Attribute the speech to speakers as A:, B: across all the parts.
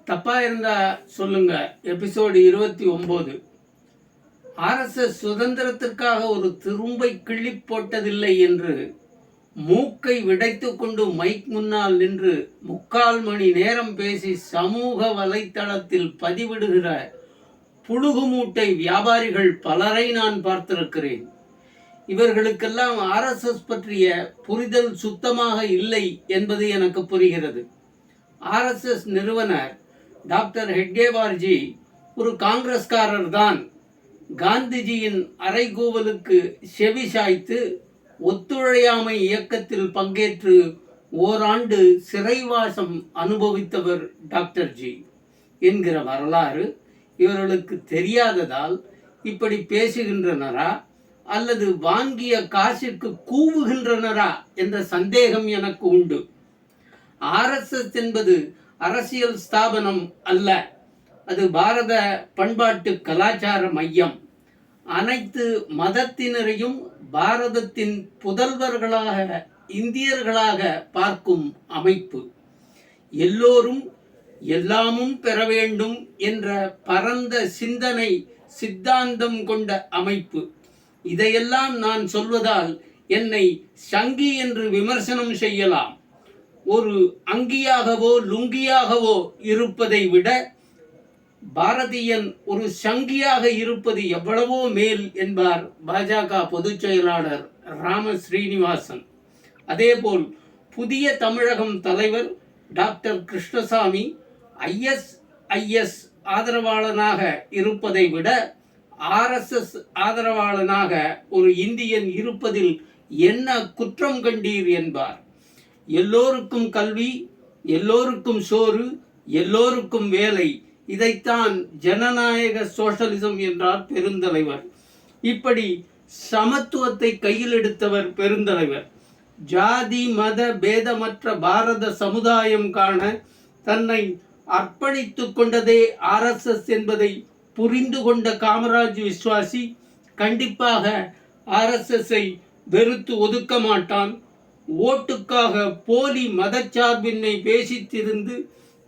A: தப்பா இருந்தா சொல்லுங்க. எபிசோடு 29. ஆர்எஸ்எஸ் சுதந்திரத்திற்காக ஒரு துரும்பை கிள்ளி போட்டதில்லை என்று மூக்கை விடைத்துக் கொண்டு மைக் முன்னால் நின்று 3/4 மணி நேரம் பேசி சமூக வலைத்தளத்தில் பதிவிடுகிற புழுகு மூட்டை வியாபாரிகள் பலரை நான் பார்த்திருக்கிறேன். இவர்களுக்கெல்லாம் ஆர்எஸ்எஸ் பற்றிய புரிதல் சுத்தமாக இல்லை என்பது எனக்கு புரிகிறது. ஆர்எஸ்எஸ் நிறுவனர் டாக்டர் ஹெட்கேவார்ஜி ஒரு காங்கிரஸ்காரர் தான். காந்திஜியின் அறைகூவலுக்கு செவி சாய்த்து ஒத்துழையாமை இயக்கத்தில் பங்கேற்று ஓராண்டு சிறைவாசம் அனுபவித்தவர் டாக்டர் ஜி என்கிற வரலாறு இவர்களுக்கு தெரியாததால் இப்படி பேசுகின்றனரா அல்லது வாங்கிய காசிற்கு கூவுகின்றனரா என்ற சந்தேகம் எனக்கு உண்டு. ஆர்எஸ்எஸ் என்பது அரசியல் ஸ்தாபனம் அல்ல, அது பாரத பண்பாட்டு கலாச்சார மையம். அனைத்து மதத்தினரையும் பாரதத்தின் புதல்வர்களாக, இந்தியர்களாக பார்க்கும் அமைப்பு. எல்லோரும் எல்லாமும் பெற வேண்டும் என்ற பரந்த சிந்தனை சித்தாந்தம் கொண்ட அமைப்பு. இதையெல்லாம் நான் சொல்வதால் என்னை சங்கி என்று விமர்சனம் செய்யலாம். ஒரு அங்கியாகவோ லுங்கியாகவோ இருப்பதை விட பாரதியன் ஒரு சங்கியாக இருப்பது எவ்வளவோ மேல் என்பார் பாஜக பொதுச் செயலாளர் ராம ஸ்ரீனிவாசன். அதேபோல் புதிய தமிழகம் தலைவர் டாக்டர் கிருஷ்ணசாமி ஐஎஸ்ஐஎஸ் ஆதரவாளனாக இருப்பதை விட ஆர்எஸ்எஸ் ஆதரவாளனாக ஒரு இந்தியன் இருப்பதில் என்ன குற்றம் கண்டீர் என்பார். எல்லோருக்கும் கல்வி, எல்லோருக்கும் சோறு, எல்லோருக்கும் வேலை, இதைத்தான் ஜனநாயக சோஷலிசம் என்றார் பெருந்தலைவர். இப்படி சமத்துவத்தை கையில் எடுத்தவர் பெருந்தலைவர். ஜாதி மத பேதமற்ற பாரத சமுதாயம் காண தன்னை அர்ப்பணித்துக் கொண்டதே ஆர்எஸ்எஸ் என்பதை புரிந்து கொண்ட காமராஜ் விஸ்வாசி கண்டிப்பாக ஆர்எஸ்எஸ்ஐ வெறுத்து ஒதுக்க மாட்டான். ஓட்டுக்காக போலி மதச்சார்பின்மை பேசித்திருந்து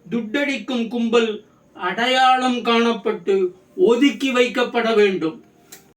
A: துட்டடிக்கும் கும்பல் அடையாளம் காணப்பட்டு ஒதுக்கி வைக்கப்பட வேண்டும்.